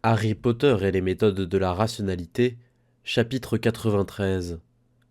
Harry Potter et les méthodes de la rationalité, chapitre 93.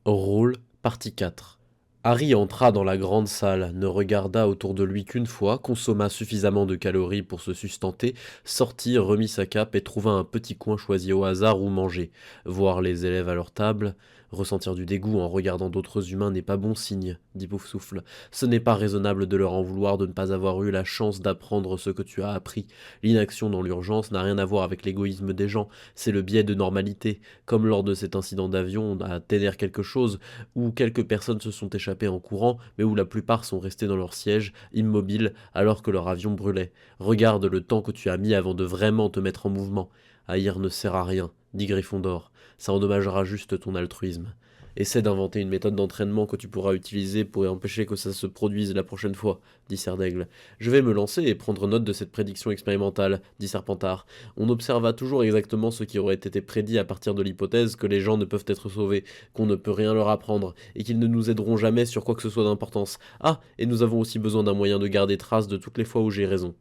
Rôle, partie 4. Harry entra dans la grande salle, ne regarda autour de lui qu'une fois, consomma suffisamment de calories pour se sustenter, sortit, remit sa cape et trouva un petit coin choisi au hasard où manger. Voir les élèves à leur table, ressentir du dégoût en regardant d'autres humains n'est pas bon signe, dit Poufsouffle. Ce n'est pas raisonnable de leur en vouloir de ne pas avoir eu la chance d'apprendre ce que tu as appris. L'inaction dans l'urgence n'a rien à voir avec l'égoïsme des gens, c'est le biais de normalité. Comme lors de cet incident d'avion à Téner quelque chose, où quelques personnes se sont échappées en courant, mais où la plupart sont restés dans leur siège, immobiles, alors que leur avion brûlait. Regarde le temps que tu as mis avant de vraiment te mettre en mouvement. Haïr ne sert à rien, dit Gryffondor. Ça endommagera juste ton altruisme. Essaie d'inventer une méthode d'entraînement que tu pourras utiliser pour empêcher que ça se produise la prochaine fois, dit Serdaigle. Je vais me lancer et prendre note de cette prédiction expérimentale, dit Serpentard. On observa toujours exactement ce qui aurait été prédit à partir de l'hypothèse que les gens ne peuvent être sauvés, qu'on ne peut rien leur apprendre, et qu'ils ne nous aideront jamais sur quoi que ce soit d'importance. Ah, et nous avons aussi besoin d'un moyen de garder trace de toutes les fois où j'ai raison.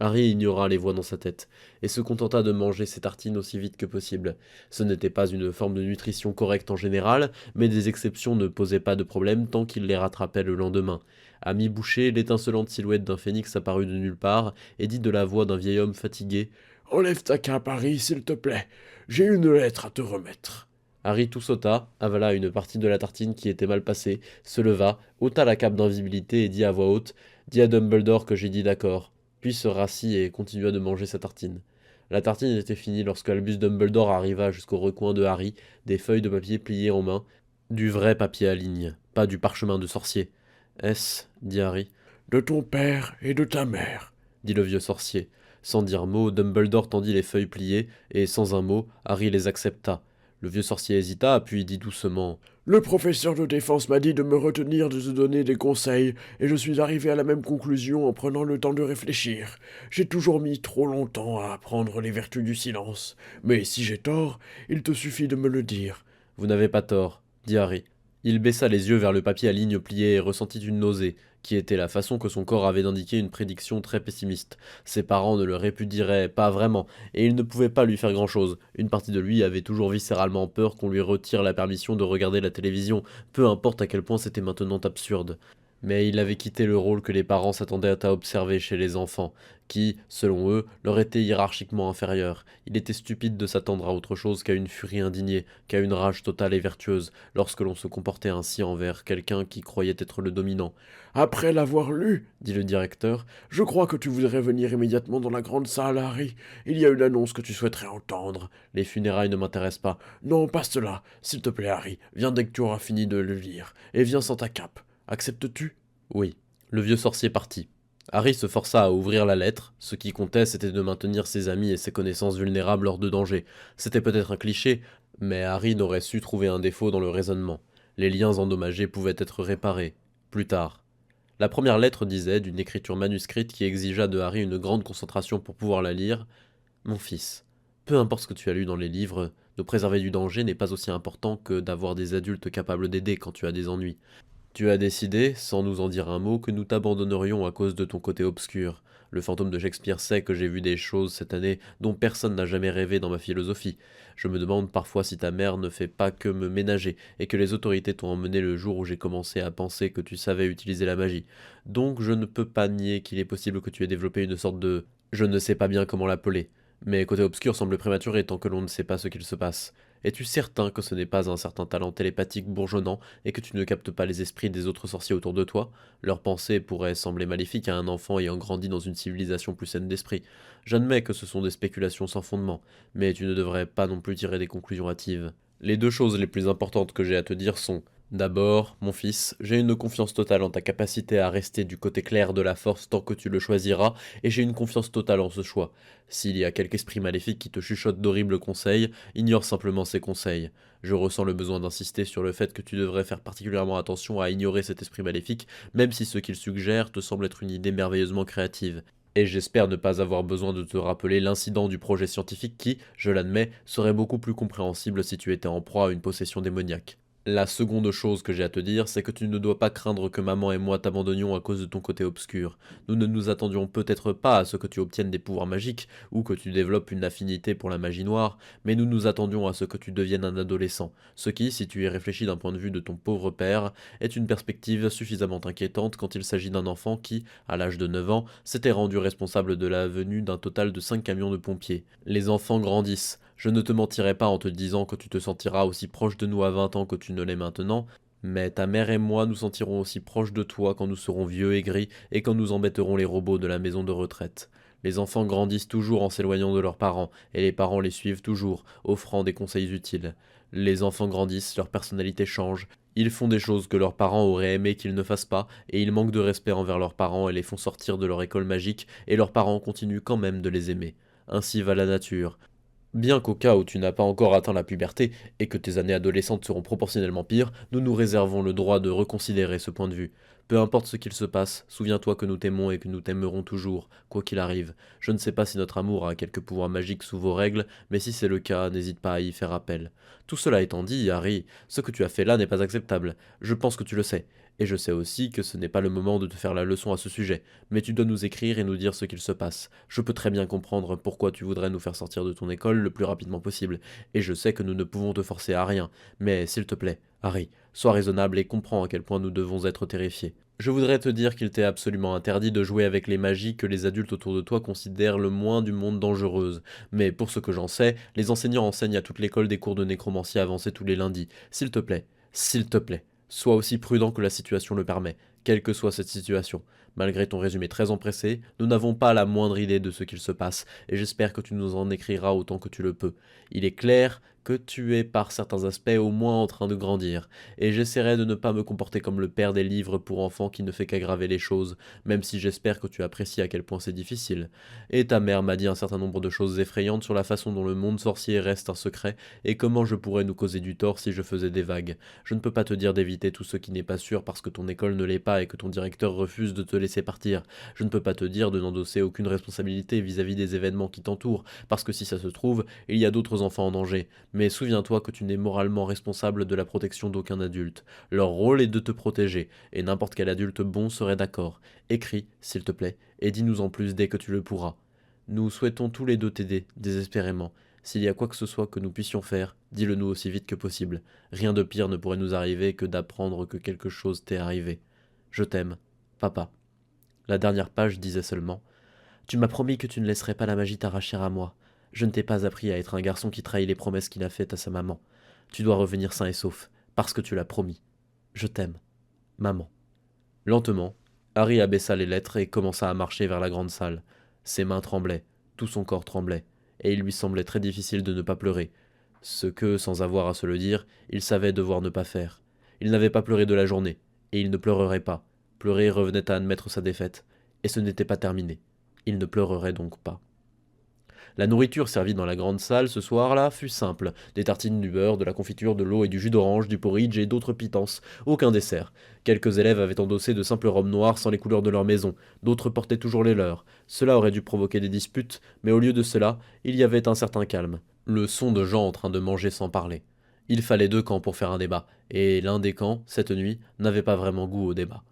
Harry ignora les voix dans sa tête, et se contenta de manger ses tartines aussi vite que possible. Ce n'était pas une forme de nutrition correcte en général, mais des exceptions ne posaient pas de problème tant qu'il les rattrapait le lendemain. À mi-bouchée, l'étincelante silhouette d'un phénix apparut de nulle part, et dit de la voix d'un vieil homme fatigué « Enlève ta cape, Harry, s'il te plaît. J'ai une lettre à te remettre. » Harry tout sauta, avala une partie de la tartine qui était mal passée, se leva, ôta la cape d'invisibilité et dit à voix haute « Dis à Dumbledore que j'ai dit d'accord », puis se rassit et continua de manger sa tartine. La tartine était finie lorsque Albus Dumbledore arriva jusqu'au recoin de Harry, des feuilles de papier pliées en main, du vrai papier à ligne, pas du parchemin de sorcier. « Est-ce, dit Harry, De ton père et de ta mère. » dit le vieux sorcier. Sans dire mot, Dumbledore tendit les feuilles pliées, et sans un mot, Harry les accepta. Le vieux sorcier hésita, puis dit doucement Le professeur de défense m'a dit de me retenir de te donner des conseils, et je suis arrivé à la même conclusion en prenant le temps de réfléchir. J'ai toujours mis trop longtemps à apprendre les vertus du silence. Mais si j'ai tort, il te suffit de me le dire. « Vous n'avez pas tort, dit Harry. Il baissa les yeux vers le papier à lignes pliées et ressentit une nausée, qui était la façon que son corps avait d'indiquer une prédiction très pessimiste. Ses parents ne le répudieraient pas vraiment, et il ne pouvait pas lui faire grand-chose. Une partie de lui avait toujours viscéralement peur qu'on lui retire la permission de regarder la télévision, peu importe à quel point c'était maintenant absurde. Mais il avait quitté le rôle que les parents s'attendaient à observer chez les enfants, qui, selon eux, leur était hiérarchiquement inférieur. Il était stupide de s'attendre à autre chose qu'à une furie indignée, qu'à une rage totale et vertueuse, lorsque l'on se comportait ainsi envers quelqu'un qui croyait être le dominant. Après l'avoir lu, Dit le directeur, je crois que tu voudrais venir immédiatement dans la grande salle, Harry. Il y a une annonce que tu souhaiterais entendre. les funérailles ne m'intéressent pas. Non, pas cela. S'il te plaît, Harry, viens dès que tu auras fini de le lire. Et viens sans ta cape. Acceptes-tu? Oui. Le vieux sorcier partit. Harry se força à ouvrir la lettre. Ce qui comptait, c'était de maintenir ses amis et ses connaissances vulnérables hors de danger. C'était peut-être un cliché, mais Harry n'aurait su trouver un défaut dans le raisonnement. Les liens endommagés pouvaient être réparés. Plus tard. La première lettre disait, d'une écriture manuscrite qui exigea de Harry une grande concentration pour pouvoir la lire, « Mon fils, peu importe ce que tu as lu dans les livres, nous préserver du danger n'est pas aussi important que d'avoir des adultes capables d'aider quand tu as des ennuis. Tu as décidé, sans nous en dire un mot, que nous t'abandonnerions à cause de ton côté obscur. Le fantôme de Shakespeare sait que j'ai vu des choses cette année dont personne n'a jamais rêvé dans ma philosophie. Je me demande parfois si ta mère ne fait pas que me ménager, et que les autorités t'ont emmené le jour où j'ai commencé à penser que tu savais utiliser la magie. Donc je ne peux pas nier qu'il est possible que tu aies développé une sorte de... Je ne sais pas bien comment l'appeler. Mais côté obscur semble prématuré tant que l'on ne sait pas ce qu'il se passe. Es-tu certain que ce n'est pas un certain talent télépathique bourgeonnant et que tu ne captes pas les esprits des autres sorciers autour de toi? Leurs pensées pourraient sembler maléfiques à un enfant ayant grandi dans une civilisation plus saine d'esprit. J'admets que ce sont des spéculations sans fondement, mais tu ne devrais pas non plus tirer des conclusions hâtives. Les deux choses les plus importantes que j'ai à te dire sont: d'abord, mon fils, j'ai une confiance totale en ta capacité à rester du côté clair de la force tant que tu le choisiras, et j'ai une confiance totale en ce choix. S'il y a quelque esprit maléfique qui te chuchote d'horribles conseils, ignore simplement ces conseils. Je ressens le besoin d'insister sur le fait que tu devrais faire particulièrement attention à ignorer cet esprit maléfique, même si ce qu'il suggère te semble être une idée merveilleusement créative. Et j'espère ne pas avoir besoin de te rappeler l'incident du projet scientifique qui, je l'admets, serait beaucoup plus compréhensible si tu étais en proie à une possession démoniaque. La seconde chose que j'ai à te dire, c'est que tu ne dois pas craindre que maman et moi t'abandonnions à cause de ton côté obscur. Nous ne nous attendions peut-être pas à ce que tu obtiennes des pouvoirs magiques, ou que tu développes une affinité pour la magie noire, mais nous nous attendions à ce que tu deviennes un adolescent, ce qui, si tu y réfléchis d'un point de vue de ton pauvre père, est une perspective suffisamment inquiétante quand il s'agit d'un enfant qui, à l'âge de 9 ans, s'était rendu responsable de la venue d'un total de 5 camions de pompiers. Les enfants grandissent. Je ne te mentirai pas en te disant que tu te sentiras aussi proche de nous à 20 ans que tu ne l'es maintenant, mais ta mère et moi nous sentirons aussi proches de toi quand nous serons vieux et gris et quand nous embêterons les robots de la maison de retraite. Les enfants grandissent toujours en s'éloignant de leurs parents, et les parents les suivent toujours, offrant des conseils utiles. Les enfants grandissent, leur personnalité change, ils font des choses que leurs parents auraient aimé qu'ils ne fassent pas, et ils manquent de respect envers leurs parents et les font sortir de leur école magique, et leurs parents continuent quand même de les aimer. Ainsi va la nature. Bien qu'au cas où tu n'as pas encore atteint la puberté et que tes années adolescentes seront proportionnellement pires, nous nous réservons le droit de reconsidérer ce point de vue. Peu importe ce qu'il se passe, souviens-toi que nous t'aimons et que nous t'aimerons toujours, quoi qu'il arrive. Je ne sais pas si notre amour a quelque pouvoir magique sous vos règles, mais si c'est le cas, n'hésite pas à y faire appel. Tout cela étant dit, Harry, ce que tu as fait là n'est pas acceptable. Je pense que tu le sais. Et je sais aussi que ce n'est pas le moment de te faire la leçon à ce sujet, mais tu dois nous écrire et nous dire ce qu'il se passe. Je peux très bien comprendre pourquoi tu voudrais nous faire sortir de ton école le plus rapidement possible, et je sais que nous ne pouvons te forcer à rien, mais s'il te plaît, Harry, sois raisonnable et comprends à quel point nous devons être terrifiés. Je voudrais te dire qu'il t'est absolument interdit de jouer avec les magies que les adultes autour de toi considèrent le moins du monde dangereuses, mais pour ce que j'en sais, les enseignants enseignent à toute l'école des cours de nécromancie avancés tous les lundis. S'il te plaît. Sois aussi prudent que la situation le permet, quelle que soit cette situation. Malgré ton résumé très empressé, nous n'avons pas la moindre idée de ce qu'il se passe, et j'espère que tu nous en écriras autant que tu le peux. Il est clair que tu es par certains aspects au moins en train de grandir, et j'essaierai de ne pas me comporter comme le père des livres pour enfants qui ne fait qu'aggraver les choses, même si j'espère que tu apprécies à quel point c'est difficile. Et ta mère m'a dit un certain nombre de choses effrayantes sur la façon dont le monde sorcier reste un secret, et comment je pourrais nous causer du tort si je faisais des vagues. Je ne peux pas te dire d'éviter tout ce qui n'est pas sûr parce que ton école ne l'est pas et que ton directeur refuse de te laisser partir. Je ne peux pas te dire de n'endosser aucune responsabilité vis-à-vis des événements qui t'entourent, parce que si ça se trouve, il y a d'autres enfants en danger. Mais souviens-toi que tu n'es moralement responsable de la protection d'aucun adulte. Leur rôle est de te protéger, et n'importe quel adulte bon serait d'accord. Écris, s'il te plaît, et dis-nous en plus dès que tu le pourras. Nous souhaitons tous les deux t'aider, désespérément. S'il y a quoi que ce soit que nous puissions faire, dis-le nous aussi vite que possible. Rien de pire ne pourrait nous arriver que d'apprendre que quelque chose t'est arrivé. Je t'aime, papa. La dernière page disait seulement: Tu m'as promis que tu ne laisserais pas la magie t'arracher à moi. Je ne t'ai pas appris à être un garçon qui trahit les promesses qu'il a faites à sa maman. Tu dois revenir sain et sauf, parce que tu l'as promis. Je t'aime, maman. Lentement, Harry abaissa les lettres et commença à marcher vers la grande salle. Ses mains tremblaient, tout son corps tremblait, et il lui semblait très difficile de ne pas pleurer, ce que, sans avoir à se le dire, il savait devoir ne pas faire. Il n'avait pas pleuré de la journée, et il ne pleurerait pas. Pleurer revenait à admettre sa défaite, et ce n'était pas terminé. Il ne pleurerait donc pas. La nourriture servie dans la grande salle ce soir-là fut simple. Des tartines, du beurre, de la confiture, de l'eau et du jus d'orange, du porridge et d'autres pitances. Aucun dessert. Quelques élèves avaient endossé de simples robes noires sans les couleurs de leur maison. D'autres portaient toujours les leurs. Cela aurait dû provoquer des disputes, mais au lieu de cela, il y avait un certain calme. Le son de gens en train de manger sans parler. Il fallait 2 camps pour faire un débat, et l'un des camps, cette nuit, n'avait pas vraiment goût au débat.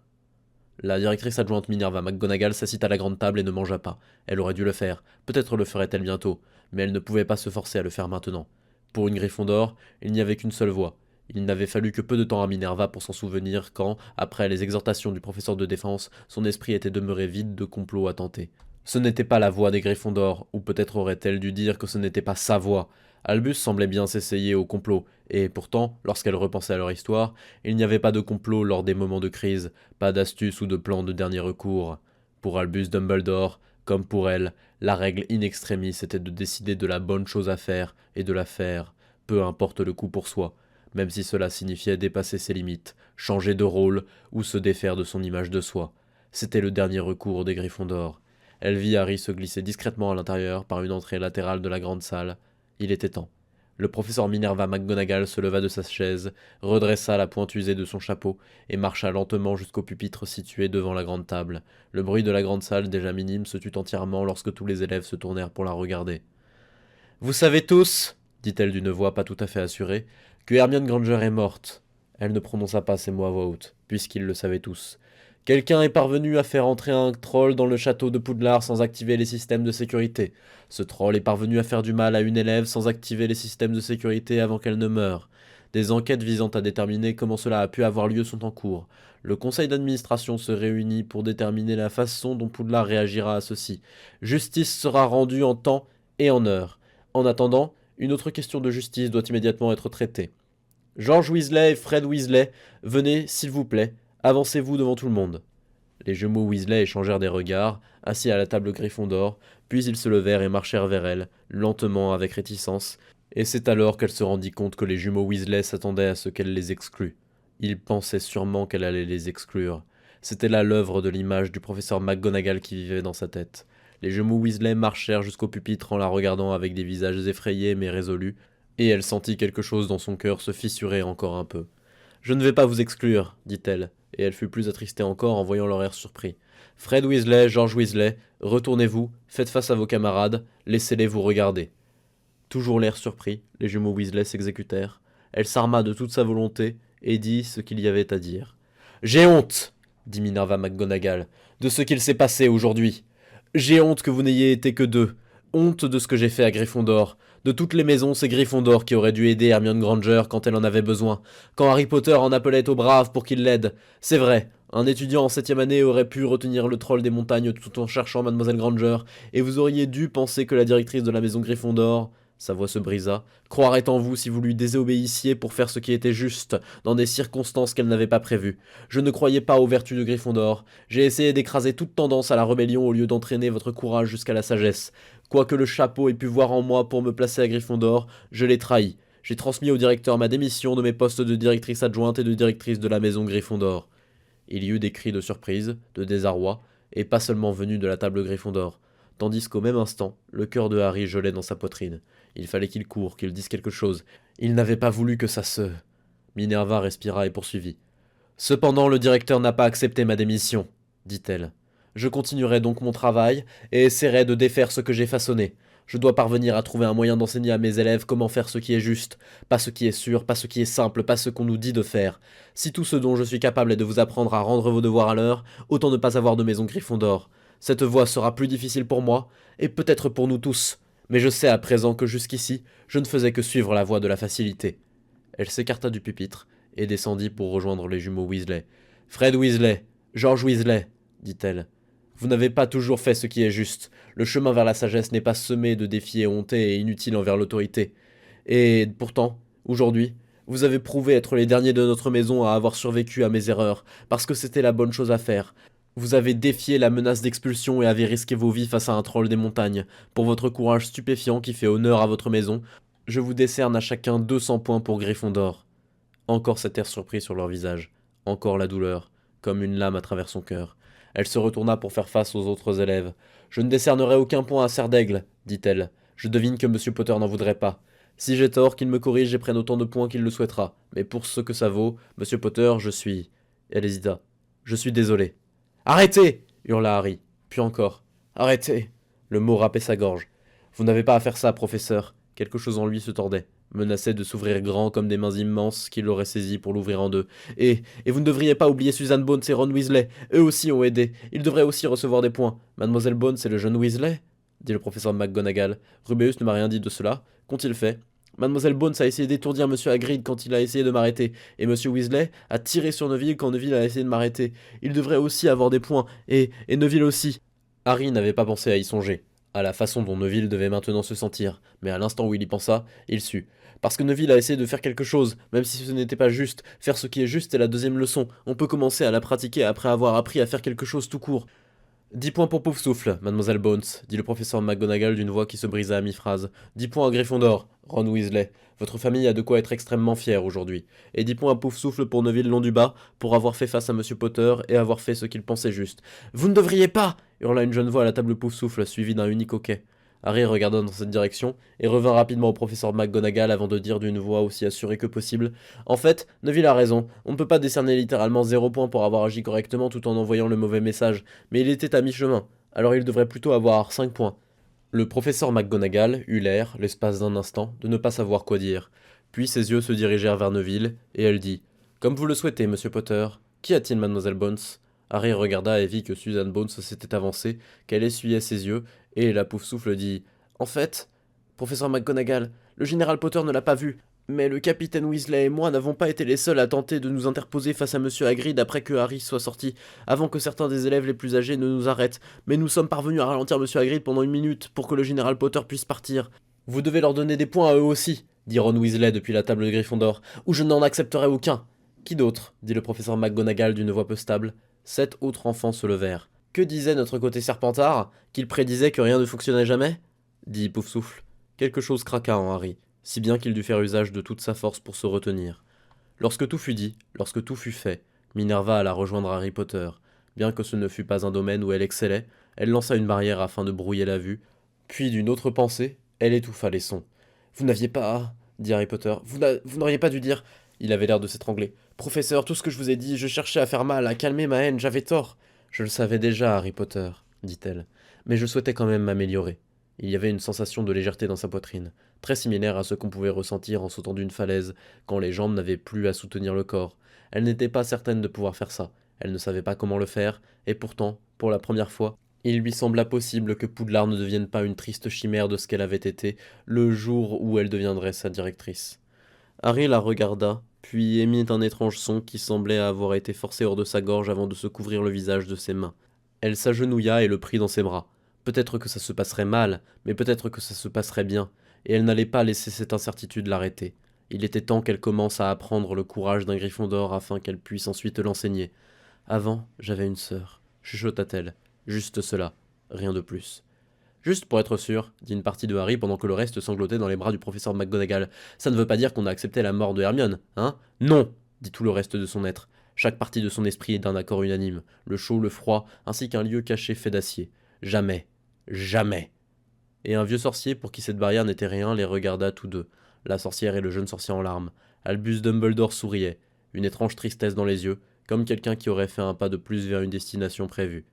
La directrice adjointe Minerva McGonagall s'assit à la grande table et ne mangea pas. Elle aurait dû le faire, peut-être le ferait-elle bientôt, mais elle ne pouvait pas se forcer à le faire maintenant. Pour une Gryffondor, il n'y avait qu'une seule voie. Il n'avait fallu que peu de temps à Minerva pour s'en souvenir quand, après les exhortations du professeur de défense, son esprit était demeuré vide de complots à tenter. Ce n'était pas la voix des Gryffondors, ou peut-être aurait-elle dû dire que ce n'était pas sa voix. Albus semblait bien s'essayer au complot, et pourtant, lorsqu'elle repensait à leur histoire, il n'y avait pas de complot lors des moments de crise, pas d'astuce ou de plan de dernier recours. Pour Albus Dumbledore, comme pour elle, la règle in extremis était de décider de la bonne chose à faire et de la faire, peu importe le coût pour soi, même si cela signifiait dépasser ses limites, changer de rôle ou se défaire de son image de soi. C'était le dernier recours des Gryffondors. Elle vit Harry se glisser discrètement à l'intérieur par une entrée latérale de la grande salle. Il était temps. Le professeur Minerva McGonagall se leva de sa chaise, redressa la pointe usée de son chapeau et marcha lentement jusqu'au pupitre situé devant la grande table. Le bruit de la grande salle, déjà minime, se tut entièrement lorsque tous les élèves se tournèrent pour la regarder. « Vous savez tous, dit-elle d'une voix pas tout à fait assurée, que Hermione Granger est morte. Elle ne prononça pas ces mots à voix haute, puisqu'ils le savaient tous. Quelqu'un est parvenu à faire entrer un troll dans le château de Poudlard sans activer les systèmes de sécurité. Ce troll est parvenu à faire du mal à une élève sans activer les systèmes de sécurité avant qu'elle ne meure. Des enquêtes visant à déterminer comment cela a pu avoir lieu sont en cours. Le conseil d'administration se réunit pour déterminer la façon dont Poudlard réagira à ceci. Justice sera rendue en temps et en heure. En attendant, une autre question de justice doit immédiatement être traitée. George Weasley et Fred Weasley, venez, s'il vous plaît, avancez-vous devant tout le monde. Les jumeaux Weasley échangèrent des regards, assis à la table Gryffondor, puis ils se levèrent et marchèrent vers elle, lentement, avec réticence, et c'est alors qu'elle se rendit compte que les jumeaux Weasley s'attendaient à ce qu'elle les exclue. Ils pensaient sûrement qu'elle allait les exclure. C'était là l'œuvre de l'image du professeur McGonagall qui vivait dans sa tête. Les jumeaux Weasley marchèrent jusqu'au pupitre en la regardant avec des visages effrayés mais résolus, et elle sentit quelque chose dans son cœur se fissurer encore un peu. « Je ne vais pas vous exclure, dit-elle, et elle fut plus attristée encore en voyant leur air surpris. Fred Weasley, George Weasley, retournez-vous, faites face à vos camarades, laissez-les vous regarder. Toujours l'air surpris, les jumeaux Weasley s'exécutèrent. Elle s'arma de toute sa volonté et dit ce qu'il y avait à dire. « J'ai honte, dit Minerva McGonagall, de ce qu'il s'est passé aujourd'hui. J'ai honte que vous n'ayez été que deux. Honte de ce que j'ai fait à Gryffondor. De toutes les maisons, c'est Gryffondor qui aurait dû aider Hermione Granger quand elle en avait besoin, quand Harry Potter en appelait aux braves pour qu'il l'aide. C'est vrai, un étudiant en 7e année aurait pu retenir le troll des montagnes tout en cherchant Mademoiselle Granger, et vous auriez dû penser que la directrice de la maison Gryffondor, sa voix se brisa, croirait en vous si vous lui désobéissiez pour faire ce qui était juste, dans des circonstances qu'elle n'avait pas prévues. Je ne croyais pas aux vertus de Gryffondor. J'ai essayé d'écraser toute tendance à la rébellion au lieu d'entraîner votre courage jusqu'à la sagesse. Quoique le chapeau ait pu voir en moi pour me placer à Gryffondor, je l'ai trahi. J'ai transmis au directeur ma démission de mes postes de directrice adjointe et de directrice de la maison Gryffondor. Il y eut des cris de surprise, de désarroi, et pas seulement venus de la table Gryffondor, tandis qu'au même instant, le cœur de Harry gelait dans sa poitrine. Il fallait qu'il coure, qu'il dise quelque chose. Il n'avait pas voulu que ça se... Minerva respira et poursuivit. « Cependant, le directeur n'a pas accepté ma démission, dit-elle. Je continuerai donc mon travail et essaierai de défaire ce que j'ai façonné. Je dois parvenir à trouver un moyen d'enseigner à mes élèves comment faire ce qui est juste, pas ce qui est sûr, pas ce qui est simple, pas ce qu'on nous dit de faire. Si tout ce dont je suis capable est de vous apprendre à rendre vos devoirs à l'heure, autant ne pas avoir de maison Gryffondor. Cette voie sera plus difficile pour moi, et peut-être pour nous tous, mais je sais à présent que jusqu'ici, je ne faisais que suivre la voie de la facilité. » Elle s'écarta du pupitre et descendit pour rejoindre les jumeaux Weasley. « Fred Weasley, George Weasley, dit-elle. Vous n'avez pas toujours fait ce qui est juste. Le chemin vers la sagesse n'est pas semé de défis éhontés et inutiles envers l'autorité. Et pourtant, aujourd'hui, vous avez prouvé être les derniers de notre maison à avoir survécu à mes erreurs, parce que c'était la bonne chose à faire. Vous avez défié la menace d'expulsion et avez risqué vos vies face à un troll des montagnes. Pour votre courage stupéfiant qui fait honneur à votre maison, je vous décerne à chacun 200 points pour Gryffondor. » Encore cet air surpris sur leur visage, encore la douleur, comme une lame à travers son cœur. Elle se retourna pour faire face aux autres élèves. « Je ne décernerai aucun point à Serre d'Aigle, dit-elle. Je devine que M. Potter n'en voudrait pas. Si j'ai tort, qu'il me corrige et prenne autant de points qu'il le souhaitera. Mais pour ce que ça vaut, M. Potter, je suis... » Elle hésita. « Je suis désolé. »« Arrêtez !» hurla Harry. Puis encore. « Arrêtez !» Le mot râpait sa gorge. « Vous n'avez pas à faire ça, professeur. » Quelque chose en lui se tordait, menaçait de s'ouvrir grand comme des mains immenses qui l'auraient saisi pour l'ouvrir en deux. Et vous ne devriez pas oublier Suzanne Bones et Ron Weasley. Eux aussi ont aidé. Ils devraient aussi recevoir des points. Mademoiselle Bones et le jeune Weasley, dit le professeur McGonagall. Rubeus ne m'a rien dit de cela. Qu'ont-ils fait? Mademoiselle Bones a essayé d'étourdir Monsieur Hagrid quand il a essayé de m'arrêter, et Monsieur Weasley a tiré sur Neville quand Neville a essayé de m'arrêter. Ils devraient aussi avoir des points, et Neville aussi. Harry n'avait pas pensé à y songer, à la façon dont Neville devait maintenant se sentir, mais à l'instant où il y pensa, il sut. Parce que Neville a essayé de faire quelque chose, même si ce n'était pas juste. Faire ce qui est juste est la deuxième leçon. On peut commencer à la pratiquer après avoir appris à faire quelque chose tout court. 10 points pour Poufsouffle, Mademoiselle Bones, dit le professeur McGonagall d'une voix qui se brisa à mi-phrase. 10 points à Gryffondor, Ron Weasley. Votre famille a de quoi être extrêmement fière aujourd'hui. Et 10 points à Poufsouffle pour Neville Londubat, pour avoir fait face à Monsieur Potter et avoir fait ce qu'il pensait juste. Vous ne devriez pas hurla une jeune voix à la table Poufsouffle, suivie d'un unique hoquet. Harry regarda dans cette direction et revint rapidement au professeur McGonagall avant de dire d'une voix aussi assurée que possible. En fait, Neville a raison, on ne peut pas décerner littéralement 0 point pour avoir agi correctement tout en envoyant le mauvais message, mais il était à mi-chemin, alors il devrait plutôt avoir 5 points. Le professeur McGonagall eut l'air, l'espace d'un instant, de ne pas savoir quoi dire. Puis ses yeux se dirigèrent vers Neville, et elle dit « Comme vous le souhaitez, monsieur Potter. Qu'y a-t-il, mademoiselle Bones? Harry regarda et vit que Susan Bones s'était avancée, qu'elle essuyait ses yeux, et la Poufsouffle dit En fait, professeur McGonagall, le général Potter ne l'a pas vu, mais le capitaine Weasley et moi n'avons pas été les seuls à tenter de nous interposer face à monsieur Hagrid après que Harry soit sorti, avant que certains des élèves les plus âgés ne nous arrêtent, mais nous sommes parvenus à ralentir monsieur Hagrid pendant une minute pour que le général Potter puisse partir. Vous devez leur donner des points à eux aussi, dit Ron Weasley depuis la table de Gryffondor, ou je n'en accepterai aucun. Qui d'autre dit le professeur McGonagall d'une voix peu stable. 7 autres enfants se levèrent. Que disait notre côté Serpentard? Qu'il prédisait que rien ne fonctionnait jamais? Dit Poufsouffle. Quelque chose craqua en Harry, si bien qu'il dut faire usage de toute sa force pour se retenir. Lorsque tout fut dit, lorsque tout fut fait, Minerva alla rejoindre Harry Potter. Bien que ce ne fût pas un domaine où elle excellait, elle lança une barrière afin de brouiller la vue, puis d'une autre pensée, elle étouffa les sons. Vous n'aviez pas... dit Harry Potter. Vous n'auriez pas dû dire... Il avait l'air de s'étrangler. Professeur, tout ce que je vous ai dit, je cherchais à faire mal, à calmer ma haine, j'avais tort. Je le savais déjà, Harry Potter, dit-elle. Mais je souhaitais quand même m'améliorer. Il y avait une sensation de légèreté dans sa poitrine, très similaire à ce qu'on pouvait ressentir en sautant d'une falaise, quand les jambes n'avaient plus à soutenir le corps. Elle n'était pas certaine de pouvoir faire ça. Elle ne savait pas comment le faire, et pourtant, pour la première fois, il lui sembla possible que Poudlard ne devienne pas une triste chimère de ce qu'elle avait été le jour où elle deviendrait sa directrice. Harry la regarda, puis émit un étrange son qui semblait avoir été forcé hors de sa gorge avant de se couvrir le visage de ses mains. Elle s'agenouilla et le prit dans ses bras. Peut-être que ça se passerait mal, mais peut-être que ça se passerait bien, et elle n'allait pas laisser cette incertitude l'arrêter. Il était temps qu'elle commence à apprendre le courage d'un Gryffondor afin qu'elle puisse ensuite l'enseigner. Avant, j'avais une sœur, chuchota-t-elle. Juste cela, rien de plus. Juste pour être sûr, dit une partie de Harry pendant que le reste sanglotait dans les bras du professeur McGonagall. Ça ne veut pas dire qu'on a accepté la mort de Hermione, hein? Non, dit tout le reste de son être. Chaque partie de son esprit est d'un accord unanime, le chaud, le froid, ainsi qu'un lieu caché fait d'acier. Jamais, jamais. Et un vieux sorcier pour qui cette barrière n'était rien les regarda tous deux, la sorcière et le jeune sorcier en larmes. Albus Dumbledore souriait, une étrange tristesse dans les yeux, comme quelqu'un qui aurait fait un pas de plus vers une destination prévue.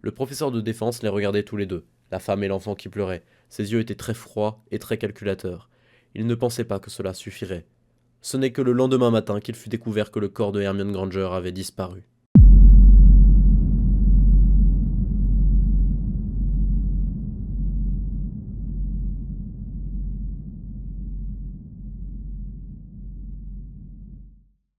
Le professeur de défense les regardait tous les deux, la femme et l'enfant qui pleuraient. Ses yeux étaient très froids et très calculateurs. Il ne pensait pas que cela suffirait. Ce n'est que le lendemain matin qu'il fut découvert que le corps de Hermione Granger avait disparu.